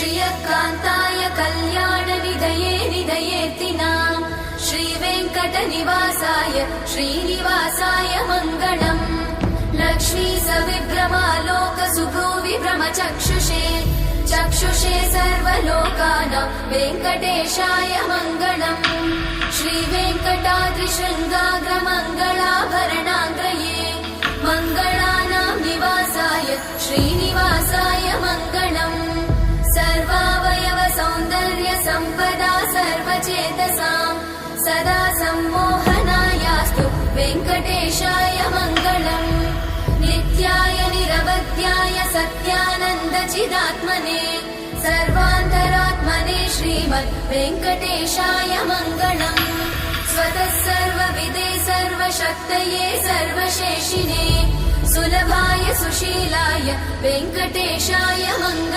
श्रियकान्ताय कल्याणनिधये निधयेतिनाम् श्रीवेङ्कटनिवासाय श्रीनिवासाय मङ्गलम् लक्ष्मी सविभ्रमालोकसुभ्रूविभ्रमचक्षुषे चक्षुषे सर्वलोकानां वेङ्कटेशाय मङ्गलम् श्रीवेङ्कटाद्रिशृङ्गाग्रमङ्गलाभरणाङ्गये मङ्गलानां निवासाय श्रीनिवासाय मङ्गलम् सर्वावयव सौन्दर्य सम्पदा सर्वचेतसां सदा सम्मोहनायास्तु वेङ्कटेशाय मङ्गलम् नित्याय निरवध्याय सत्यानन्दचिदात्मने सर्वान्तरात्मने श्रीमद् वेङ्कटेशाय मङ्गलम् स्वतः सर्वविदे सर्वशक्तये सर्वशेषिने सुलभाय सुशीलाय वेङ्कटेशाय मङ्गलम्।